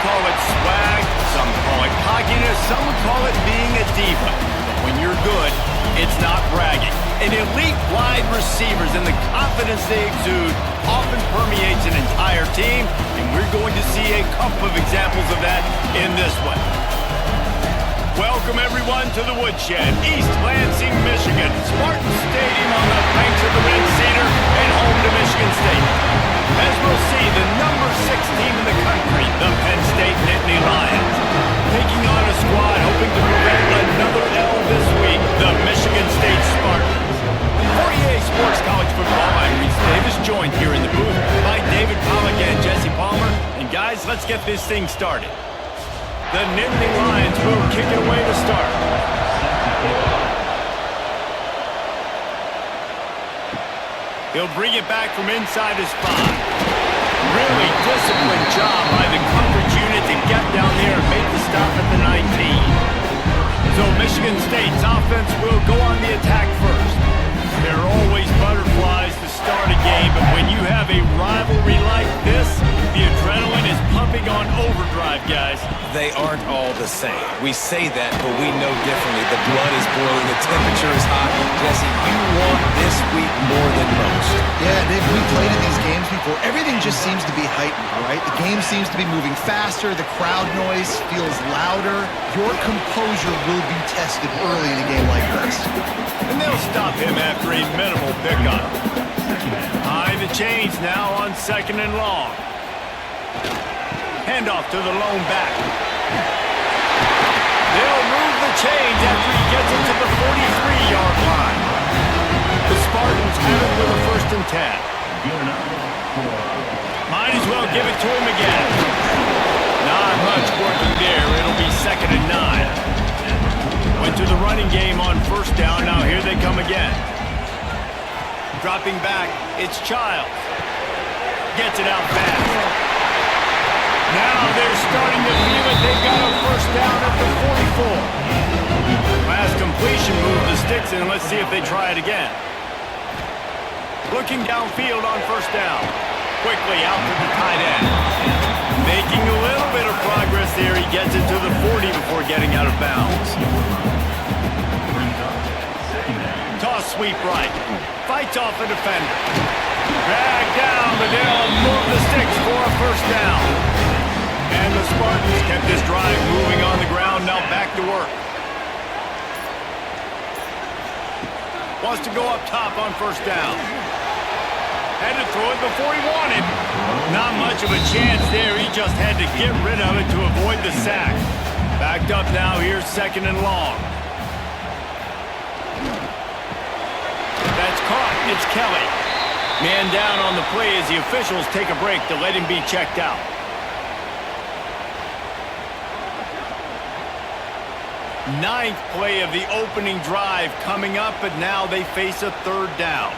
call it swag, some call it cockiness, some would call it being a diva. But when you're good, it's not bragging. An elite wide receivers and the confidence they exude often permeates an entire team, and we're going to see a couple of examples of that in this one. Welcome, everyone, to the Woodshed, East Lansing, Michigan. Spartan Stadium on the banks of the Red Cedar and home to Michigan State. As we'll see, the number 6 team in the country, the Penn State Nittany Lions, taking on a squad hoping to prevent another L this week, the Michigan State Spartans. For EA Sports College Football, I'm Reese Davis, joined here in the booth by David Pollack and Jesse Palmer. And guys, let's get this thing started. The Nittany Lions will kick it away to start. He'll bring it back from inside his 5. Really disciplined job by the coverage unit to get down there and make the stop at the 19. So Michigan State's offense will go on the attack first. There are always butterflies to start a game, but when you have a rivalry like this, the adrenaline is pumping on overdrive, guys. They aren't all the same. We say that, but we know differently. The blood is boiling, the temperature is hot. Jesse, you want this week more than most. Yeah, Dave, we played in these games before. Everything just seems to be heightened, right? The game seems to be moving faster. The crowd noise feels louder. Your composure will be tested early in a game like this. And they'll stop him after a minimal pickup. High the chains now on 2nd and long. Handoff to the lone back. They'll move the chains after he gets it to the 43-yard line. The Spartans have it with a 1st and 10. Might as well give it to him again. Not much working there. It'll be 2nd and 9. Went to the running game on 1st down. Now here they come again. Dropping back, it's Childs. Gets it out fast. Now they're starting to feel it. They've got a 1st down at the 44. Last completion, move the sticks in. Let's see if they try it again. Looking downfield on 1st down. Quickly out to the tight end. Making a little bit of progress there. He gets it to the 40 before getting out of bounds. Toss sweep right. Fights off a defender. Drag down, but they'll move the sticks for a 1st down. And the Spartans kept this drive moving on the ground. Now back to work. Wants to go up top on 1st down. Had to throw it before he wanted. Not much of a chance there. He just had to get rid of it to avoid the sack. Backed up now. Here's 2nd and long. That's caught. It's Kelly. Man down on the play as the officials take a break to let him be checked out. Ninth play of the opening drive coming up, but now they face a 3rd down.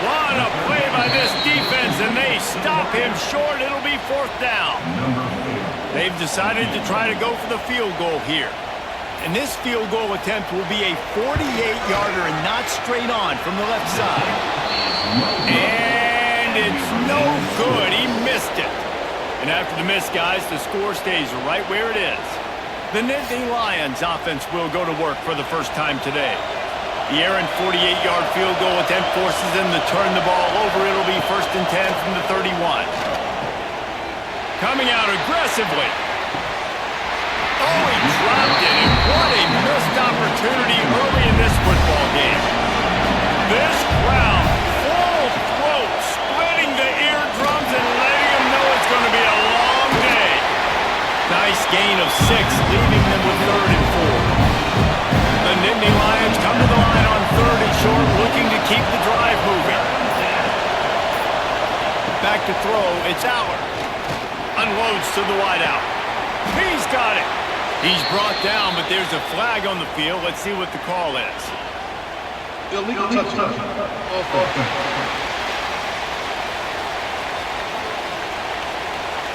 What a play by this defense, and they stop him short. It'll be 4th down. They've decided to try to go for the field goal here. And this field goal attempt will be a 48-yarder and not straight on from the left side. And it's no good. He missed it. And after the miss, guys, the score stays right where it is. The Nittany Lions offense will go to work for the first time today. The errant 48-yard field goal attempt forces them to turn the ball over. It'll be 1st and 10 from the 31. Coming out aggressively. Oh, he dropped it, and what a missed opportunity early in this football game. This crowd, full throat, splitting the eardrums and letting them know it's going to be a long day. Nice gain of 6, leaving them with 3rd and 4. The Nittany Lions come to the line on 3rd and short, looking to keep the drive moving. Back to throw, it's Allard. Unloads to the wideout. He's got it. He's brought down, but there's a flag on the field. Let's see what the call is. Illegal touchdown.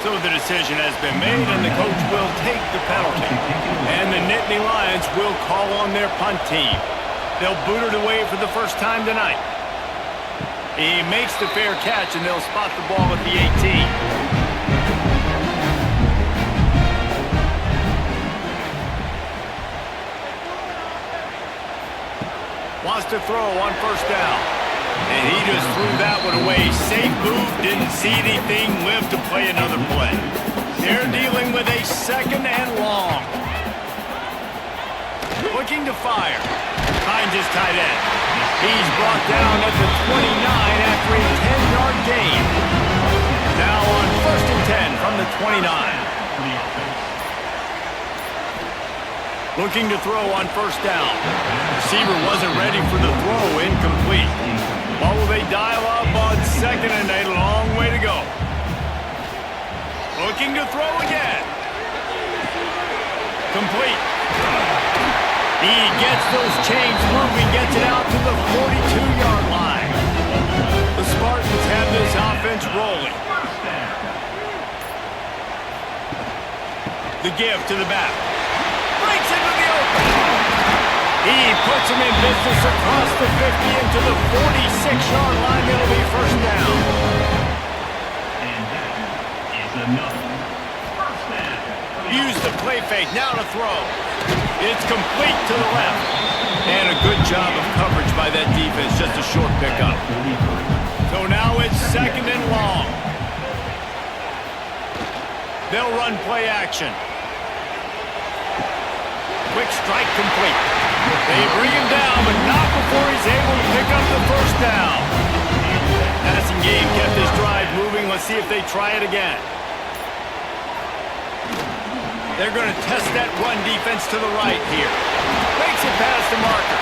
So the decision has been made, and the coach will take the penalty. And the Nittany Lions will call on their punt team. They'll boot it away for the first time tonight. He makes the fair catch, and they'll spot the ball at the 18. Wants to throw on first down. And he just threw that one away. Safe move, didn't see anything, lived to play another play. They're dealing with a 2nd and long. Looking to fire. Finds his tight end. He's brought down at the 29 after a 10-yard gain. Now on 1st and 10 from the 29. Looking to throw on first down. Receiver wasn't ready for the throw, incomplete. What will they dial up on 2nd and a long way to go? Looking to throw again. Complete. He gets those chains moving, gets it out to the 42-yard line. The Spartans have this offense rolling. The give to the back. Breaks into the open. He puts him in business across the 50 into the 46-yard line. It'll be first down. And that is another first down. Use the play fake, now to throw. It's complete to the left. And a good job of coverage by that defense, just a short pickup. So now it's 2nd and long. They'll run play action. Quick strike complete. They bring him down, but not before he's able to pick up the first down. Passing game kept this drive moving. Let's see if they try it again. They're going to test that run defense to the right here. Makes it past the marker.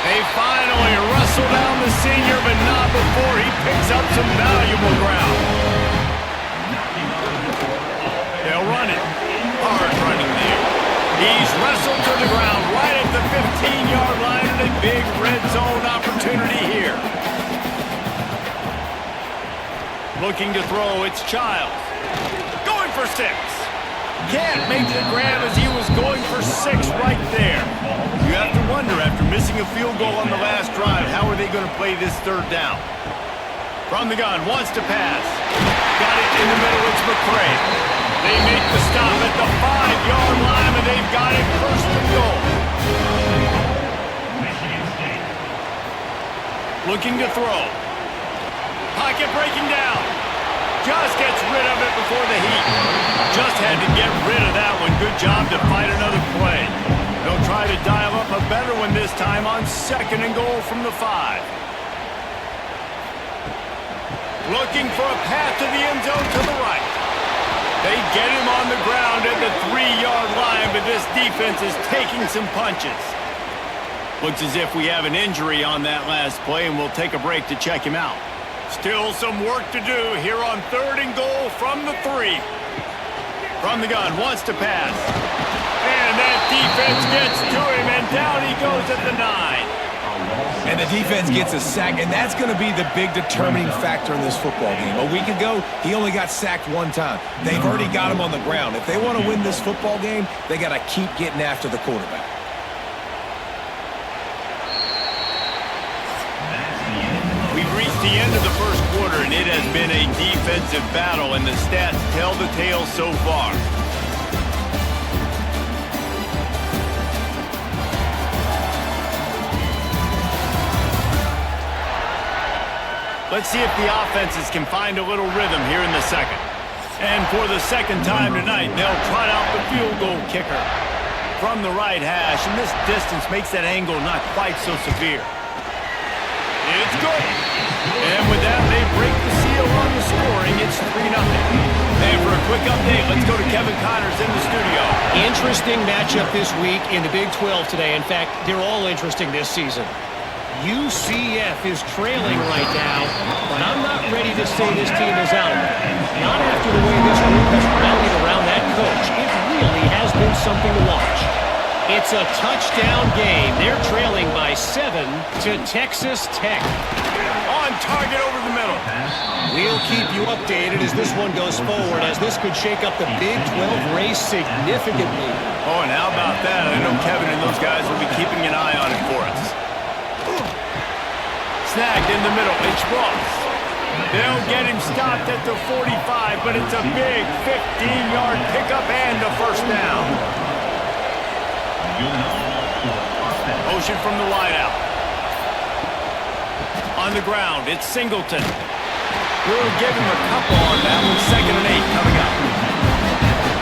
They finally wrestle down the senior, but not before he picks up some valuable ground. They'll run it. Hard running there. He's wrestled to the ground right at the 15-yard line, and a big red zone opportunity here. Looking to throw, it's Childs. Going for 6. Can't make the grab as he was going for 6 right there. You have to wonder, after missing a field goal on the last drive, how are they going to play this 3rd down? From the gun, wants to pass. Got it in the middle, it's McCray. They make the stop at the 5-yard line, and they've got it 1st and goal. Looking to throw. Pocket breaking down. Just gets rid of it before the heat. Just had to get rid of that one. Good job to fight another play. They'll try to dial up a better one this time on 2nd and goal from the 5. Looking for a path to the end zone to the right. They get him on the ground at the 3-yard line, but this defense is taking some punches. Looks as if we have an injury on that last play, and we'll take a break to check him out. Still some work to do here on 3rd and goal from the 3. From the gun, wants to pass. And that defense gets to him, and down he goes at the 9. And the defense gets a sack, and that's going to be the big determining factor in this football game. A week ago, he only got sacked 1 time. They've already got him on the ground. If they want to win this football game, they got to keep getting after the quarterback. We've reached the end of the first quarter, and it has been a defensive battle, and the stats tell the tale so far. Let's see if the offenses can find a little rhythm here in the 2nd. And for the 2nd time tonight, they'll trot out the field goal kicker from the right hash, and this distance makes that angle not quite so severe. It's good. And with that, they break the seal on the scoring. It's 3-0. And for a quick update, let's go to Kevin Connors in the studio. Interesting matchup this week in the Big 12 today. In fact, they're all interesting this season. UCF is trailing right now, but I'm not ready to say this team is out of it. Not after the way this group has rallied around that coach. It really has been something to watch. It's a touchdown game. They're trailing by 7 to Texas Tech. On target over the middle. We'll keep you updated as this one goes forward, as this could shake up the Big 12 race significantly. Oh, and how about that? I know Kevin and those guys will be keeping an eye on it for us. snagged in the middle. It's Ross. They'll get him stopped at the 45, but it's a big 15-yard pickup and a first down. Motion from the wideout. On the ground, it's Singleton. We'll give him a couple on that one. 2nd and 8 coming up.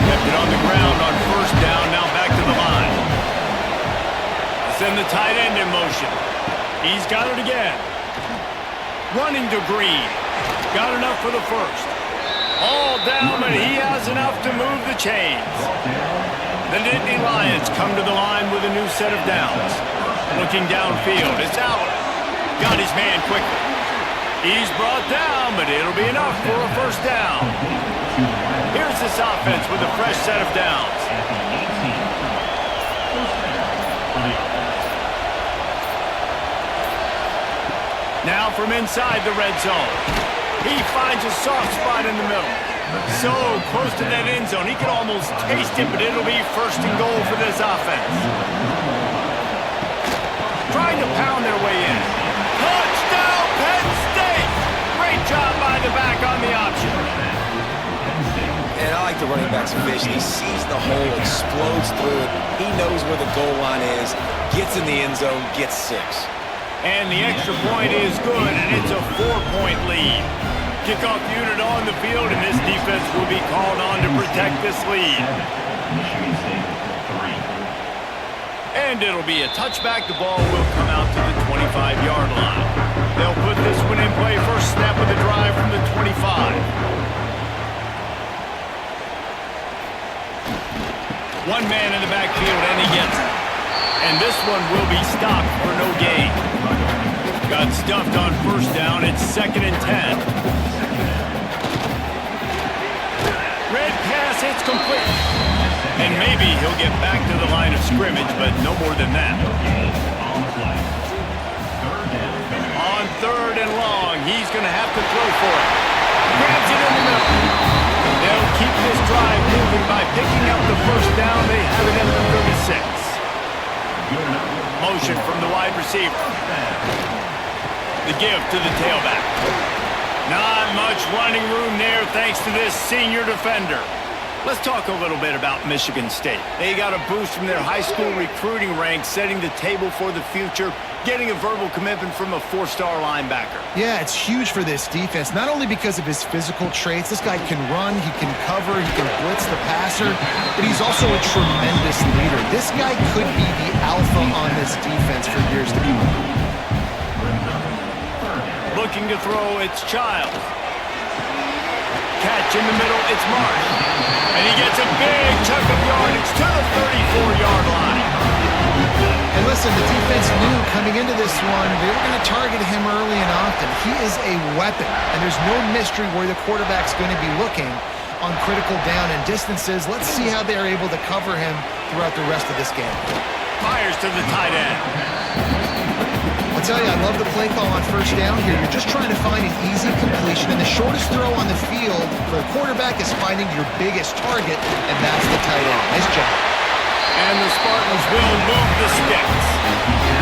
Kept it on the ground on first down, now back to the line. Send the tight end in motion. He's got it again. Running to Green. Got enough for the first. All down, but he has enough to move the chains. The Nittany Lions come to the line with a new set of downs. Looking downfield, it's out. Got his man quickly. He's brought down, but it'll be enough for a first down. Here's this offense with a fresh set of downs. Now from inside the red zone. He finds a soft spot in the middle. So close to that end zone, he can almost taste it, but it'll be 1st and goal for this offense. Trying to pound their way in. Touchdown, Penn State! Great job by the back on the option. And I like the running back's vision. He sees the hole, explodes through it. He knows where the goal line is, gets in the end zone, gets 6. And the extra point is good, and it's a 4-point lead. Kickoff unit on the field, and this defense will be called on to protect this lead. And it'll be a touchback. The ball will come out to the 25-yard line. They'll put this one in play. First snap of the drive from the 25. One man in the backfield, and he gets it. And this one will be stopped for no gain. Got stuffed on first down. It's 2nd and 10. Red pass, it's complete. And maybe he'll get back to the line of scrimmage, but no more than that. On 3rd and long, he's going to have to throw for it. Grabs it in the middle. They'll keep this drive moving by picking up the first down. They have it at the 36. Motion from the wide receiver. The give to the tailback. Not much running room there thanks to this senior defender. Let's talk a little bit about Michigan State. They got a boost from their high school recruiting ranks, setting the table for the future, getting a verbal commitment from a 4-star linebacker. Yeah, it's huge for this defense, not only because of his physical traits. This guy can run, he can cover, he can blitz the passer, but he's also a tremendous leader. This guy could be the alpha on this defense for years to come. Looking to throw, it's Child. Catch in the middle, it's Marsh. And he gets a big chunk of yardage to the 34-yard line. And listen, the defense knew coming into this one, they were going to target him early and often. He is a weapon, and there's no mystery where the quarterback's going to be looking on critical down and distances. Let's see how they're able to cover him throughout the rest of this game. Fires to the tight end. I'll tell you, I love the play call on first down here. You're just trying to find an easy completion, and the shortest throw on the field for a quarterback is finding your biggest target, and that's the tight end. Nice job. And the Spartans will move the sticks.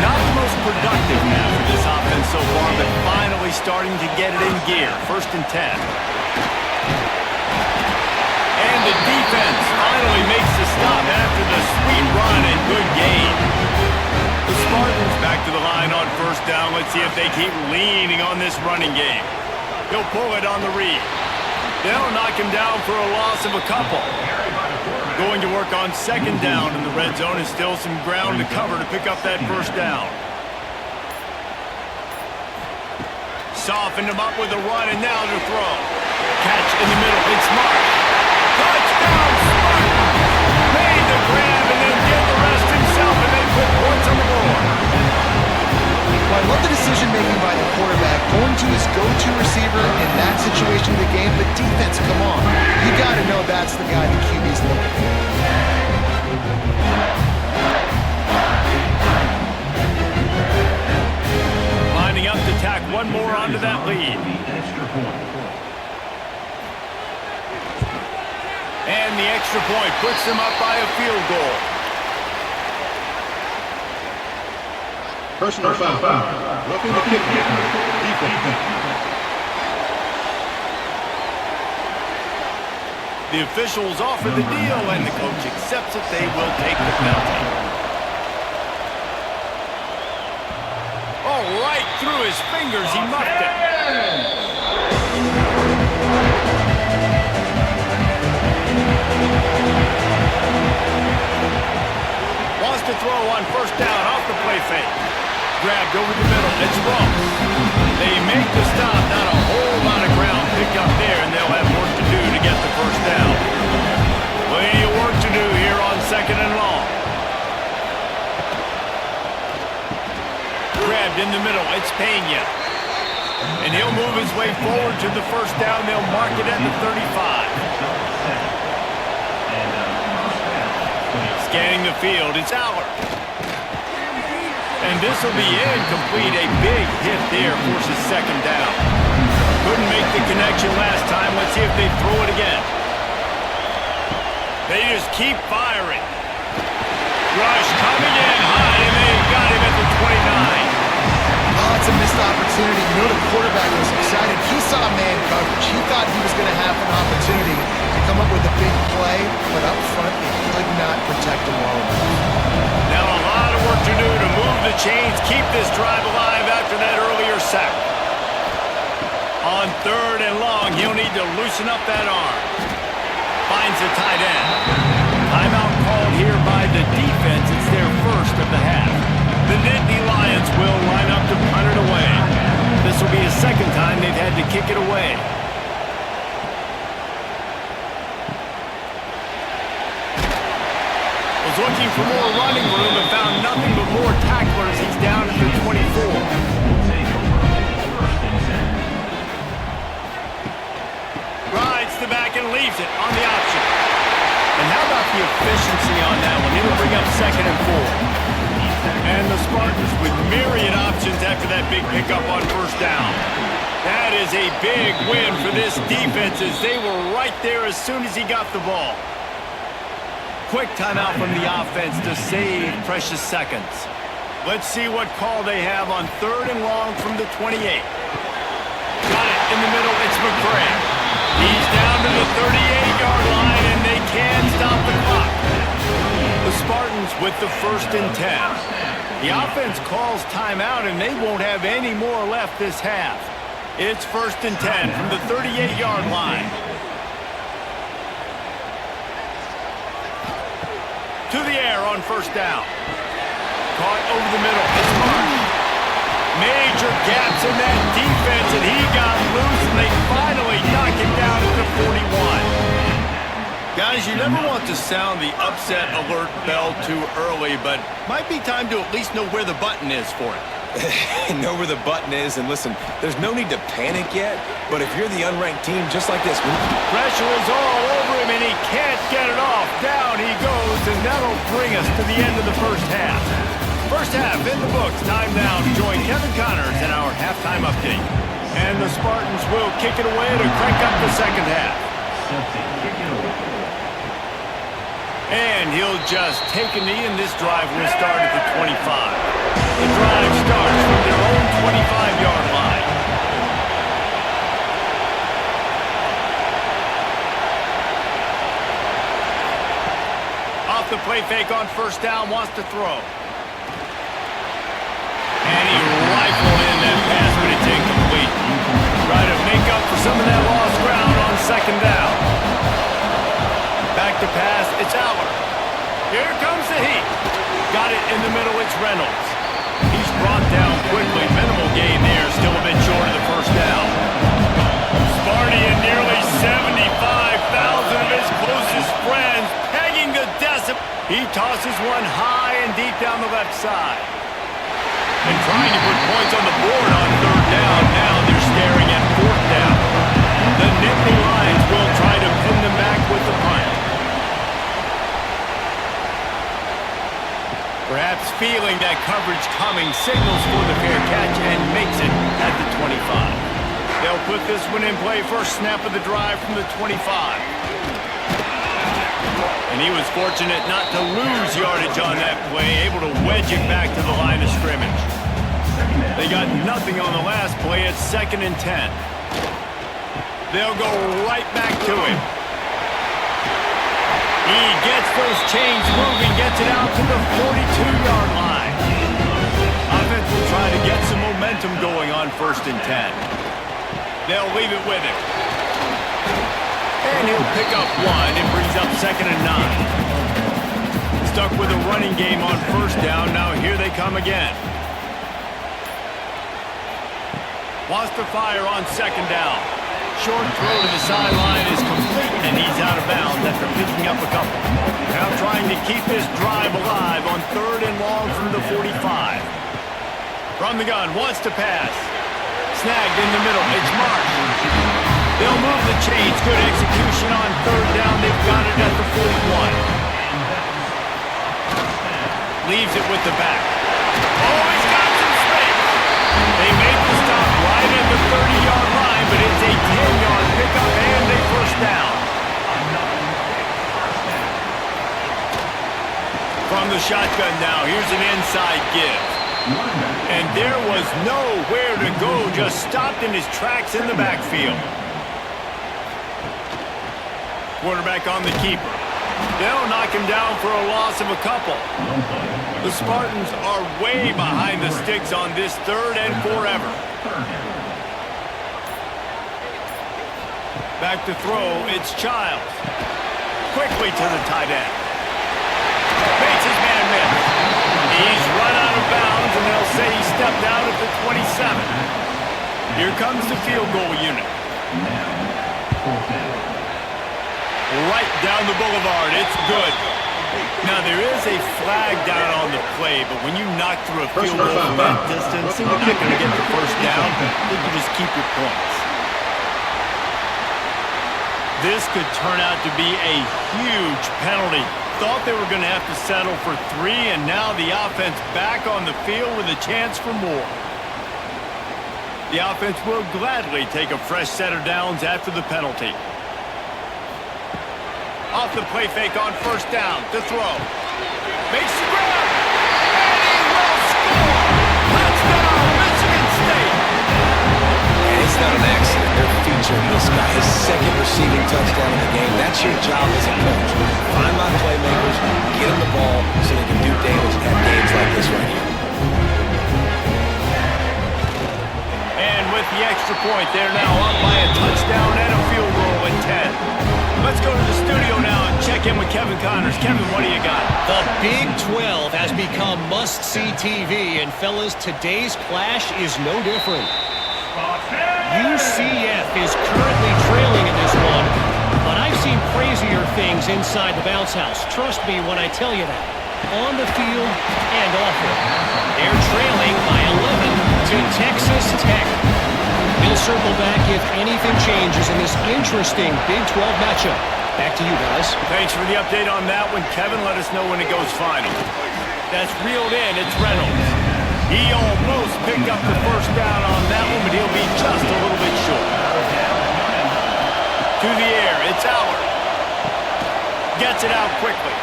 Not the most productive half of this offense so far, but finally starting to get it in gear. 1st and 10. And the defense finally makes the stop after the sweet run and good gain. The Spartans back to the line on first down. Let's see if they keep leaning on this running game. He'll pull it on the read. They'll knock him down for a loss of a couple. Going to work on 2nd down in the red zone, and still some ground to cover to pick up that first down. Softened him up with a run, and now to throw. Catch in the middle. It's Marsh. Touchdown, Spartans! Made the grab and then did the rest himself, and they put points on the board. Well, I love the decision-making by the quarterback, going to his go-to receiver in that situation of the game. But defense, come on. You got to know that's the guy the QB's looking for. Lining up to tack one more onto that lead. And the extra point puts them up by a field goal. Personal foul. Roughing the kicker. Defense. The officials offer the deal, and the coach accepts it. They will take the penalty. Oh, right through his fingers, he muffed it. Wants to throw on first down off the play fake. Grabbed over the middle. It's Ross. They make the stop. Not a whole lot of ground picked up there, and they'll have work to do to get the first down. Plenty of work to do here on 2nd and long. Grabbed in the middle. It's Penn. And he'll move his way forward to the first down. They'll mark it at the 35. Scanning the field. It's Aller. And this will be incomplete. A big hit there forces 2nd down. Couldn't make the connection last time. Let's see if they throw it again. They just keep firing. Rush coming in high, and they got him at the 29. Oh, it's a missed opportunity. You know the quarterback was excited. He saw man coverage. He thought he was going to have an opportunity to come up with a big play, but up front, he could not protect him well enough. Now a lot of work to do to move the chains, keep this drive alive after that earlier sack. On 3rd and long, he'll need to loosen up that arm. Finds the tight end. Timeout called here by the defense. It's their first of the half. The Nittany Lions will line up to punt it away. This will be a 2nd time they've had to kick it away. Was looking for more running room and found nothing but more tacklers. He's down at the 24. Rides the back and leaves it on the option. And how about the efficiency on that one? It'll bring up 2nd and 4. And the Spartans with myriad options after that big pickup on first down. That is a big win for this defense as they were right there as soon as he got the ball. Quick timeout from the offense to save precious seconds. Let's see what call they have on 3rd and long from the 28. Got it in the middle. It's McCray. He's down to the 38-yard line, and they can stop the clock. The Spartans with the 1st and 10. The offense calls timeout, and they won't have any more left this half. It's 1st and 10 from the 38-yard line. To the air on first down. Caught over the middle. It's Martin. Major gaps in that defense, and he got loose, and they finally knock him down at the 41. Guys, you never want to sound the upset alert bell too early, but might be time to at least know where the button is for it. Know where the button is, and listen, there's no need to panic yet, but if you're the unranked team, just like this. Pressure is all over him, and he can't get it off. Down he goes, and that'll bring us to the end of the first half. First half in the books. Time now to join Kevin Connors in our halftime update. And the Spartans will kick it away to crank up the second half. And he'll just take a knee, and this drive will start at the 25. The drive starts from their own 25-yard line. Off the play fake on first down, wants to throw. And he rifled in that pass, but it's incomplete. Try to make up for some of that lost ground on 2nd down. Back to pass, it's Aller. Here comes the heat. Got it in the middle, it's Reynolds. He's brought down quickly. Minimal gain there, still a bit short of the first down. Sparty and nearly 75,000 of his closest friends pegging the decim. He tosses one high and deep down the left side. And trying to put points on the board on 3rd down. Now they're staring at 4th down. The Nittany Lions will try to pin them back with the punt. Perhaps feeling that coverage coming, signals for the fair catch and makes it at the 25. They'll put this one in play. First snap of the drive from the 25. And he was fortunate not to lose yardage on that play, able to wedge it back to the line of scrimmage. They got nothing on the last play. It's 2nd and 10. They'll go right back to him. He gets those chains moving, gets it out to the 42-yard line. Offense will try to get some momentum going on 1st and 10. They'll leave it with him. And he'll pick up 1. It brings up 2nd and 9. Stuck with a running game on 1st down. Now here they come again. Wants to fire on 2nd down. Short throw to the sideline is complete, and he's out of bounds after picking up a couple. Now trying to keep this drive alive on 3rd and long from the 45. From the gun, wants to pass. Snagged in the middle. It's Marsh. They'll move the chains. Good execution on 3rd down. They've got it at the 41. Leaves it with the back. Oh, he's got some space. They make the stop right at the 30-yard line, but it's a 10-yard pickup and a 1st down. From the shotgun now, here's an inside give. And there was nowhere to go, just stopped in his tracks in the backfield. Quarterback on the keeper. They'll knock him down for a loss of a couple. The Spartans are way behind the sticks on this 3rd and forever. Back to throw, it's Childs. Quickly to the tight end. Makes his man miss. He's run out of bounds, and they'll say he stepped out at the 27. Here comes the field goal unit. Right down the boulevard, it's good. Now, there is a flag down on the play, but when you knock through a field goal from that distance, you're not going to get the 1st down. You can just keep your points. This could turn out to be a huge penalty. Thought they were going to have to settle for 3, and now the offense back on the field with a chance for more. The offense will gladly take a fresh set of downs after the penalty. Off the play fake on 1st down to throw. Makes the grab. And he will score. Touchdown, Michigan State. And it's not an accident. They're featuring this guy. His 2nd receiving touchdown in the game. That's your job as a coach. Find my playmakers, get them the ball so they can do damage and have games like this right here. And with the extra point, they're now up by a touchdown and a field goal at 10. Let's go to the studio now and check in with Kevin Connors. Kevin, what do you got? The Big 12 has become must-see TV, and fellas, today's clash is no different. UCF is currently trailing in this one, but I've seen crazier things inside the bounce house. Trust me when I tell you that. On the field and off it. They're trailing by 11 to Texas Tech. We'll circle back if anything changes in this interesting Big 12 matchup. Back to you guys. Thanks for the update on that one, Kevin. Let us know when it goes final. That's reeled in. It's Reynolds. He almost picked up the 1st down on that one, but he'll be just a little bit short. To the air. It's Howard. Gets it out quickly.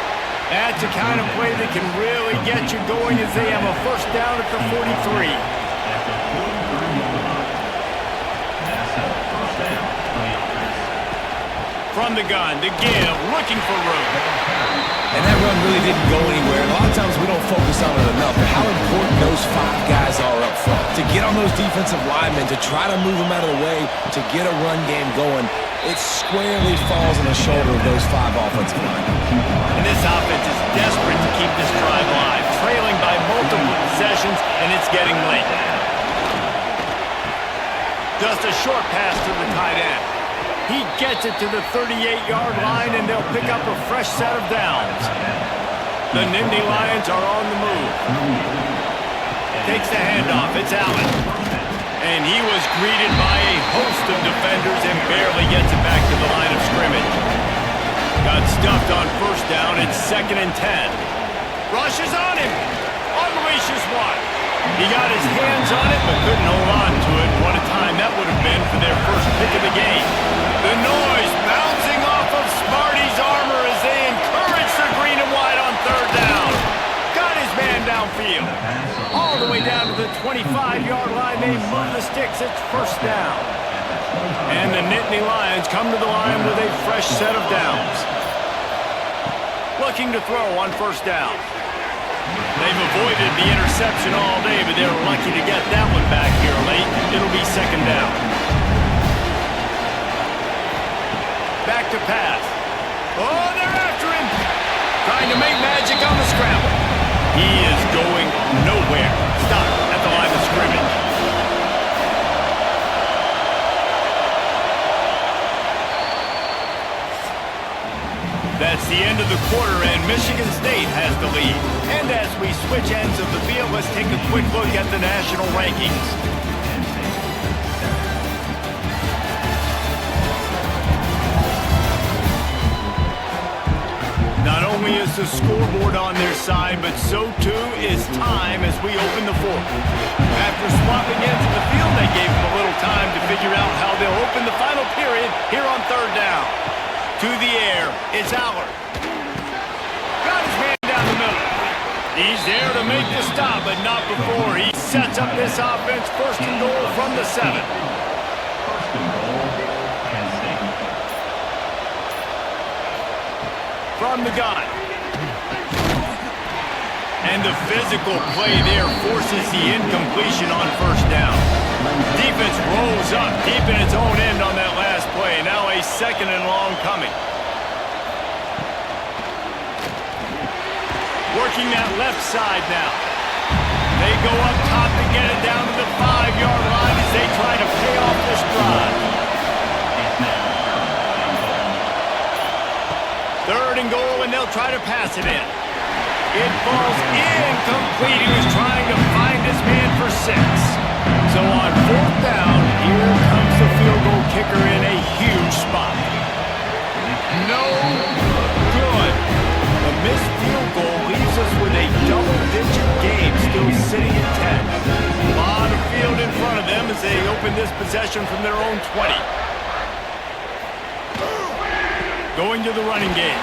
That's the kind of play that can really get you going as they have a 1st down at the 43. From the gun, the give, looking for room. And that run really didn't go anywhere. A lot of times we don't focus on it enough, but how important those 5 guys are up front. To get on those defensive linemen, to try to move them out of the way, to get a run game going, it squarely falls on the shoulder of those 5 offensive linemen. And this offense is desperate to keep this drive alive, trailing by multiple possessions, and it's getting late. Just a short pass to the tight end. He gets it to the 38-yard line, and they'll pick up a fresh set of downs. The Nittany Lions are on the move. Takes the handoff. It's Allen. And he was greeted by a host of defenders and barely gets it back to the line of scrimmage. Got stuffed on 1st down. It's 2nd and 10. Rushes on him. Unleashes one. He got his hands on it, but couldn't hold on to it. What a time that would have been for their first pick of the game. The noise bouncing off of Smarty's armor as they encourage the green and white on 3rd down. Got his man downfield. All the way down to the 25 first down. And the Nittany Lions come to the line with a fresh set of downs. Looking to throw on first down. They've avoided the interception all day, but they're lucky to get that one back here late. It'll be second down. Back to pass. Oh, they're after him. Trying to make magic on the scramble. He is going nowhere. Stop at the line of scrimmage. That's the end of the quarter, and Michigan State has the lead. And as we switch ends of the field, let's take a quick look at the national rankings. Not only is the scoreboard on their side, but so too is time as we open the fourth. After swapping ends of the field, they gave them a little time to figure out how they'll open the final period here on third down. To the air, it's Allard. Got his man down the middle. He's there to make the stop, but not before he sets up this offense. First and goal from the 7. First and goal, Penn State. From the gun. And the physical play there forces the incompletion on first down. Defense rolls up deep in its own end on that last play. Now a second and long coming. Working that left side now. They go up top to get it down to the 5-yard line as they try to pay off this drive. Third and goal, and they'll try to pass it in. It falls incomplete. He was trying to find his man for 6. So on fourth down, here comes the field goal kicker in a huge spot. No good. The missed field goal leaves us with a double-digit game still sitting at 10. A lot of field in front of them as they open this possession from their own 20. Going to the running game.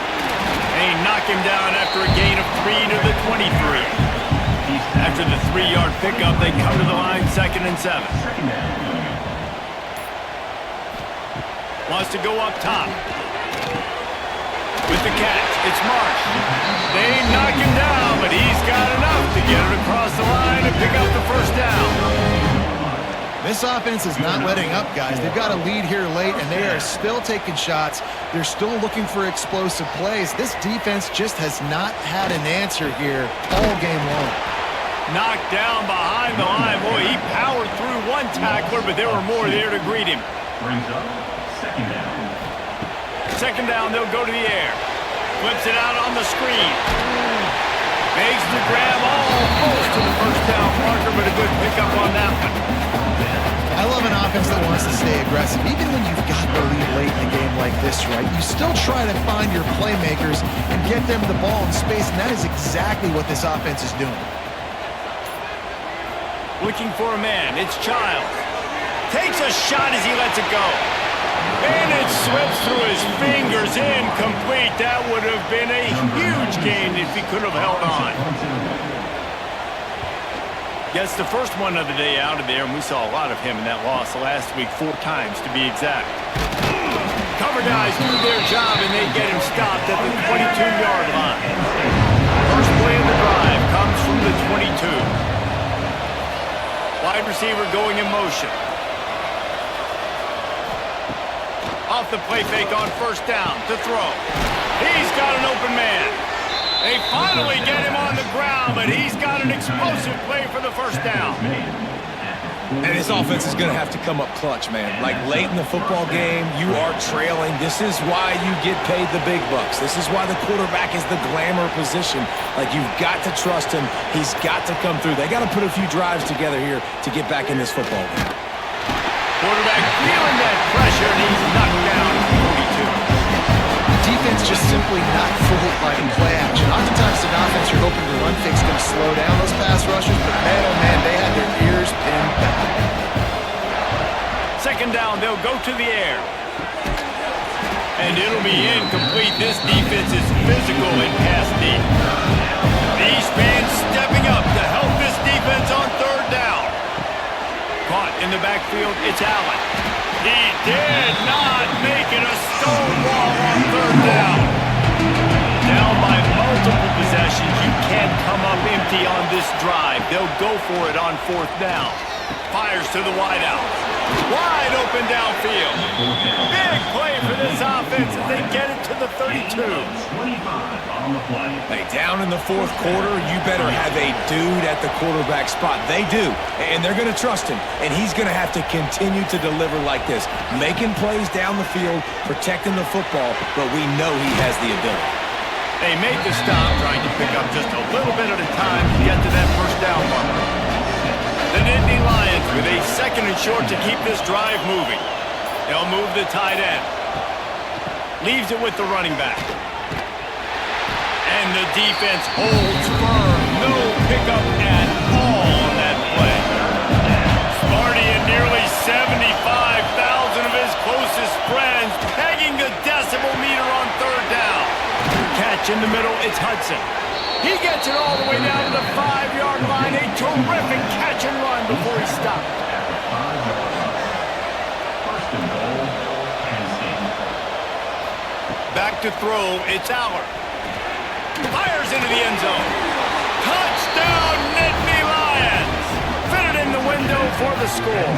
They knock him down after a gain of 3 to the 23. After the 3-yard pickup, they come to the line, second and 7. Wants to go up top. With the catch, it's Marsh. They knock him down, but he's got enough to get it across the line and pick up the first down. This offense is not letting up, guys. They've got a lead here late, and they are still taking shots. They're still looking for explosive plays. This defense just has not had an answer here all game long. Knocked down behind the line. Boy, he powered through one tackler, but there were more there to greet him. Brings up second down. Second down, they'll go to the air. Flips it out on the screen. Makes the grab almost to the first down marker, but a good pickup on that one. I love an offense that wants to stay aggressive. Even when you've got the lead late in a game like this, right, you still try to find your playmakers and get them the ball in space, and that is exactly what this offense is doing. Looking for a man, it's Childs. Takes a shot as he lets it go. And it slips through his fingers, incomplete. That would have been a huge gain if he could have held on. Gets the first one of the day out of there, and we saw a lot of him in that loss last week, 4 times to be exact. Cover guys do their job, and they get him stopped at the 22-yard line. First play of the drive comes from the 22. Wide receiver going in motion. Off the play fake on first down to throw. He's got an open man. They finally get him on the ground, but he's got an explosive play for the first down. And this offense is going to have to come up clutch, man. Like late in the football game, you are trailing. This is why you get paid the big bucks. This is why the quarterback is the glamour position. Like, you've got to trust him. He's got to come through. They got to put a few drives together here to get back in this football game. Quarterback feeling that pressure, and he's knocked down at 42. Defense just simply not fooled by the play action. Oftentimes, an offense you're hoping the run fake's going to slow down those pass rushers, but man, oh man, they had their ears pinned back. Second down, they'll go to the air. And it'll be incomplete. This defense is physical and pass deep. These fans stepping up to help this defense on third down. Caught in the backfield, it's Allen. He did not make it a stonewall on third down. Down by multiple possessions, you can't come up empty on this drive. They'll go for it on fourth down. Fires to the wideout. Wide open downfield. Big play for this offense as they get it to the 32. 25 on the play. Hey, down in the fourth quarter, you better have a dude at the quarterback spot. They do, and they're going to trust him, and he's going to have to continue to deliver like this, making plays down the field, protecting the football, but we know he has the ability. They made the stop, trying to pick up just a little bit at a time to get to that first down marker. The Nittany Lions with a second and short to keep this drive moving. They'll move the tight end. Leaves it with the running back. And the defense holds firm. No pickup at all on that play. Sparty and nearly 75,000 of his closest friends pegging the decibel meter on third down. Catch in the middle, it's Hudson. He gets it all the way down to the 5-yard line. A terrific catch and run before he stopped. First and goal, Penn State. Back to throw, it's Aller. Fires into the end zone. Touchdown, Nittany Lions! Fitted in the window for the score.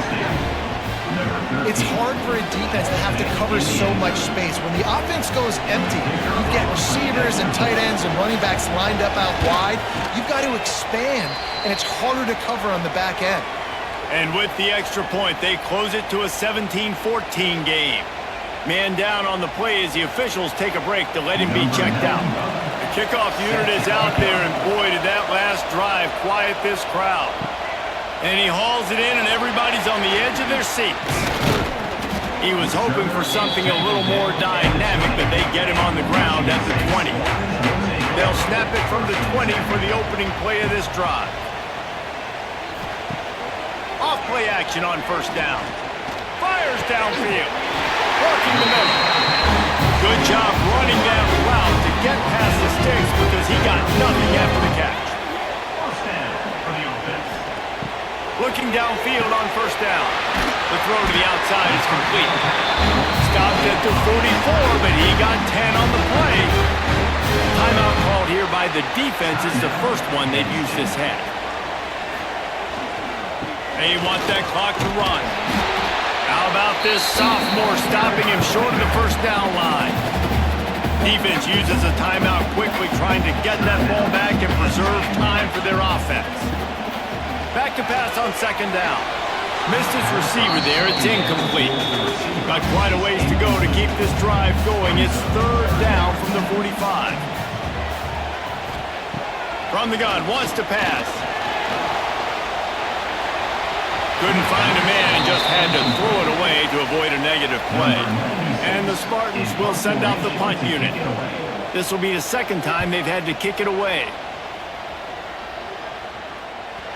It's hard for a defense to have to cover so much space. When the offense goes empty, you get receivers and tight ends and running backs lined up out wide. You've got to expand, and it's harder to cover on the back end. And with the extra point, they close it to a 17-14 game. Man down on the play as the officials take a break to let him be checked out. The kickoff unit is out there, and boy, did that last drive quiet this crowd. And he hauls it in, and everybody's on the edge of their seats. He was hoping for something a little more dynamic, but they get him on the ground at the 20. They'll snap it from the 20 for the opening play of this drive. Off play action on first down. Fires downfield. Working the middle. Good job running that route to get past the sticks because he got nothing after the catch. First down for the offense. Looking downfield on first down. The throw to the outside is complete. Stopped at the 44, but he got 10 on the play. Timeout called here by the defense. It's the first one they've used this half. They want that clock to run. How about this sophomore stopping him short of the first down line? Defense uses a timeout quickly, trying to get that ball back and preserve time for their offense. Back to pass on second down. Missed his receiver there. It's incomplete. Got quite a ways to go to keep this drive going. It's third down from the 45. From the gun, wants to pass. Couldn't find a man and just had to throw it away to avoid a negative play. And the Spartans will send out the punt unit. This will be the second time they've had to kick it away.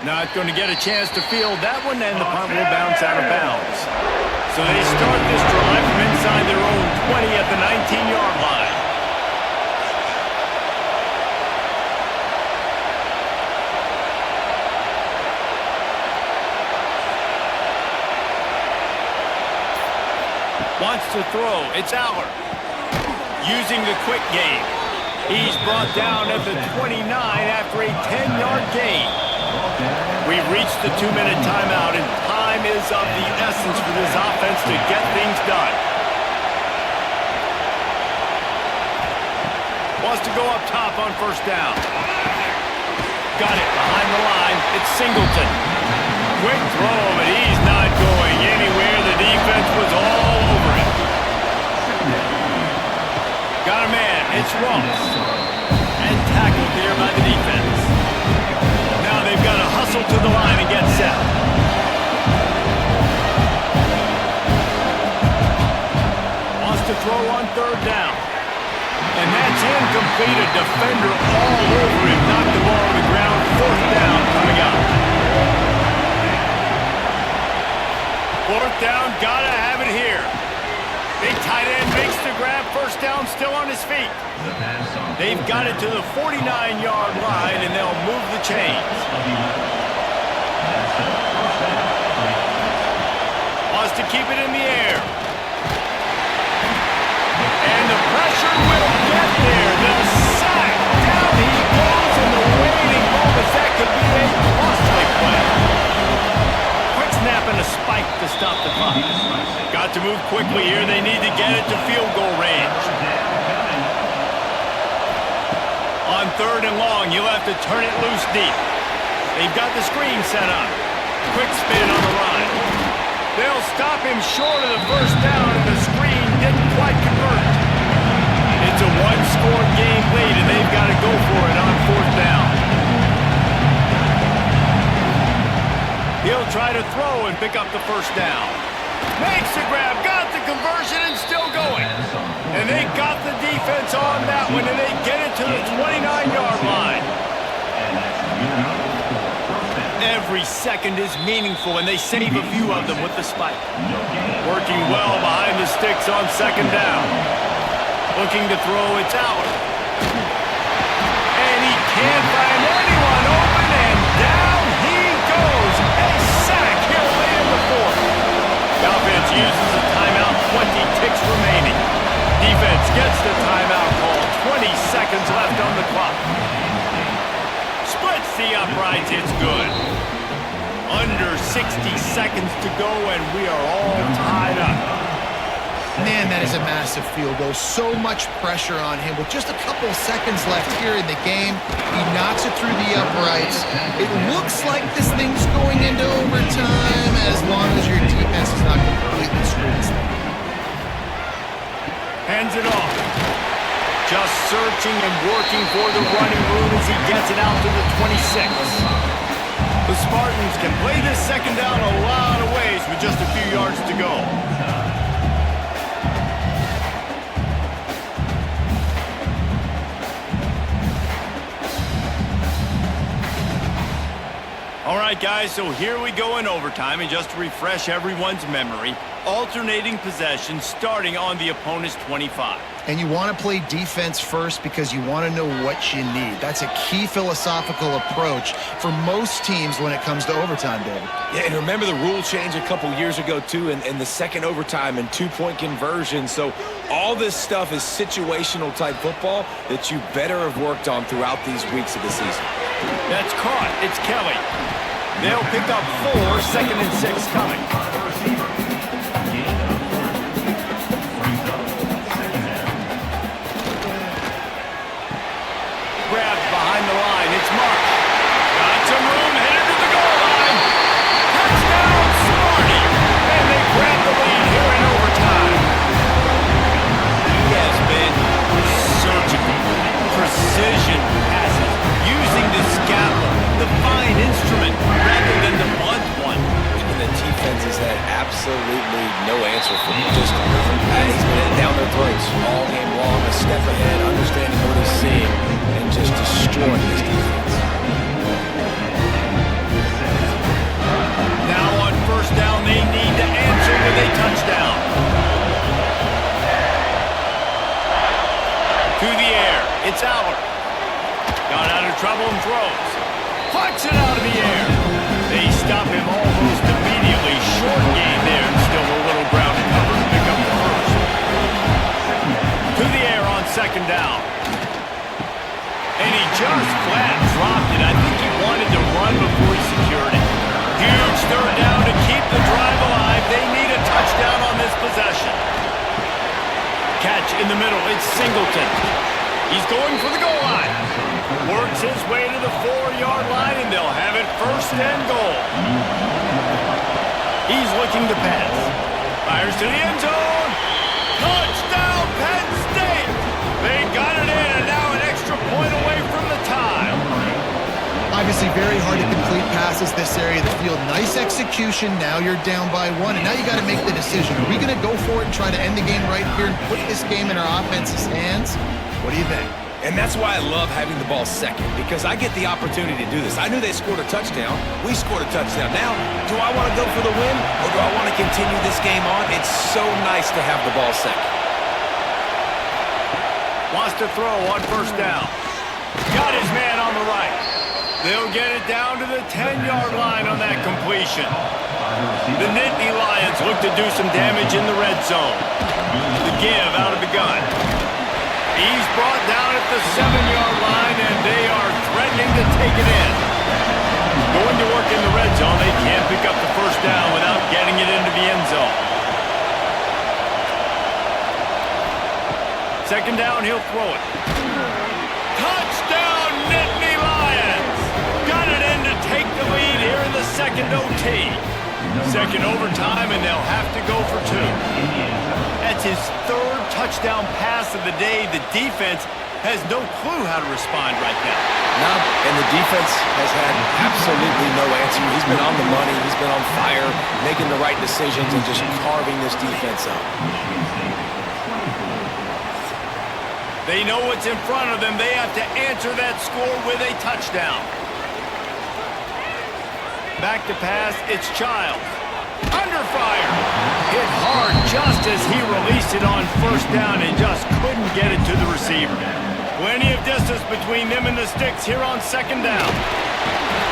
Not going to get a chance to field that one, and the punt will bounce out of bounds. So they start this drive from inside their own 20 at the 19-yard line. Wants to throw. It's Aller. Using the quick game. He's brought down at the 29 after a 10-yard gain. We've reached the 2-minute timeout, and time is of the essence for this offense to get things done. Wants to go up top on first down. Got it behind the line. It's Singleton. Quick throw, but he's not going anywhere. The defense was all over him. Got a man. It's Ross. And tackled there by the defense. Now they've got to hustle to the line and get set. Wants to throw on third down. And that's incomplete. A defender all over him. Knocked the ball on the ground. Fourth down coming up. Fourth down, gotta have it here. Big tight end makes the grab. First down, still on his feet. They've got it to the 49-yard line, and they'll move the chains. to keep it in the air. And the pressure will get there. The sack. Down he goes in the waiting moments. That could be a costly play. Quick snap and a spike to stop the clock. Got to move quickly here. They need to get it to field goal range. On 3rd and long, you'll have to turn it loose deep. They've got the screen set up. Quick spin on the run. They'll stop him short of the first down, and the screen didn't quite convert. It's a one-score game lead, and they've got to go for it on 4th down. He'll try to throw and pick up the first down. Makes the grab, got the conversion, and still going. And they got the defense on that one, and they get it to the 29-yard line. Every second is meaningful, and they save a few of them with the spike. Working well behind the sticks on 2nd down. Looking to throw, it's out. And he can't find anyone open, and down he goes. A sack here late in the 4th. The offense uses a timeout, 20 ticks remaining. Defense gets the timeout call, 20 seconds left on the clock. Splits the uprights, it's good. Under 60 seconds to go, and we are all tied up. Man, that is a massive field goal. So much pressure on him. With just a couple seconds left here in the game, he knocks it through the uprights. It looks like this thing's going into overtime as long as your defense is not completely screwed. Hands it off. Just searching and working for the running room as he gets it out to the 26. The Spartans can play this 2nd down a lot of ways with just a few yards to go. All right, guys, so here we go in overtime, and just to refresh everyone's memory, alternating possession starting on the opponent's 25. And you want to play defense first because you want to know what you need. That's a key philosophical approach for most teams when it comes to overtime, David. Yeah, and remember the rule change a couple years ago, too, and the second overtime and 2-point conversion. So all this stuff is situational type football that you better have worked on throughout these weeks of the season. That's caught. It's Kelly. They'll pick up 4, 2nd and 6 coming. Grabbed behind the line. It's Mark. Got some room, headed to the goal line. Touchdown, Sparty. And they grab the lead here in overtime. He has been surgical, precision passes, using the scalpel, the fine instrument, rather than the blunt one. And the defense has had absolutely no answer for him. Just he's been down their throats all game long, a step ahead, understanding what he's seeing, and just destroying this defense. Now on 1st down, they need to answer with a touchdown. To the air, it's Aller. Got out of trouble and throws. Pucks it out of the air. They stop him almost immediately. Short gain there, and still a little ground to cover to pick up the 1st. To the air on 2nd down. And he just flat dropped it. I think he wanted to run before he secured it. Huge 3rd down to keep the drive alive. They need a touchdown on this possession. Catch in the middle. It's Singleton. He's going for the goal line. Works his way to the 4-yard line, and they'll have it 1st and goal. He's looking to pass. Fires to the end zone. Touchdown, Penn State. They got it in, and now an extra point away from the tie. Obviously very hard to complete passes this area of the field. Nice execution. Now you're down by 1, and now you got to make the decision. Are we going to go for it and try to end the game right here and put this game in our offense's hands? What do you think? And that's why I love having the ball second, because I get the opportunity to do this. I knew they scored a touchdown. We scored a touchdown. Now, do I want to go for the win, or do I want to continue this game on? It's so nice to have the ball second. Wants to throw on 1st down. Got his man on the right. They'll get it down to the 10-yard line on that completion. The Nittany Lions look to do some damage in the red zone. The give out of the gun. He's brought down at the 7-yard line, and they are threatening to take it in. Going to work in the red zone, they can't pick up the first down without getting it into the end zone. Second down, he'll throw it. Touchdown, Nittany Lions! Got it in to take the lead here in the second OT. Second overtime, and they'll have to go for 2. That's his third touchdown pass of the day. The defense has no clue how to respond right now. No, and the defense has had absolutely no answer. He's been on the money. He's been on fire, making the right decisions and just carving this defense up. They know what's in front of them. They have to answer that score with a touchdown. Back to pass, it's Childs. Under fire. Hit hard just as he released it on first down and just couldn't get it to the receiver. Plenty of distance between them and the sticks here on second down.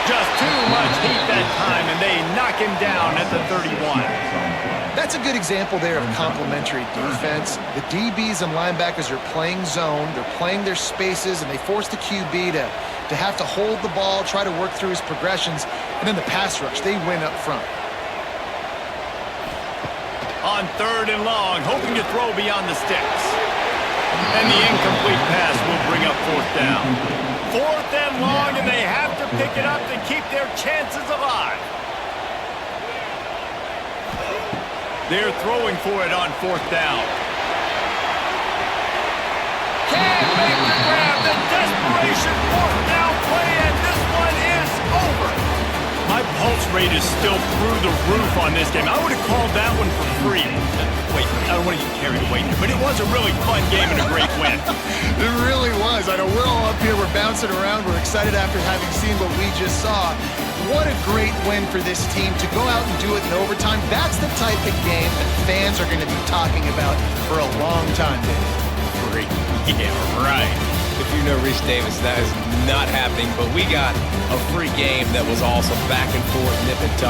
Just too much heat that time, and they knock him down at the 31. That's a good example there of complementary defense. The DBs and linebackers are playing zone, they're playing their spaces, and they force the QB to have to hold the ball, try to work through his progressions, and then the pass rush, they win up front. On third and long, hoping to throw beyond the sticks. And the incomplete pass will bring up fourth down. Fourth and long, and they have to pick it up to keep their chances alive. They're throwing for it on fourth down. Can't make the grab. The desperation fourth down play, and this one is over. My pulse rate is still through the roof on this game. I would have called that one for free. Wait, I don't want to get carried away here, but it was a really fun game and a great win. It really was. I know we're all up here, we're bouncing around, we're excited after having seen what we just saw. What a great win for this team to go out and do it in overtime. That's the type of game that fans are going to be talking about for a long time, Dave. Free. Yeah, right. If you know Reese Davis, that is not happening, but we got a free game that was awesome, back and forth, nip and tuck.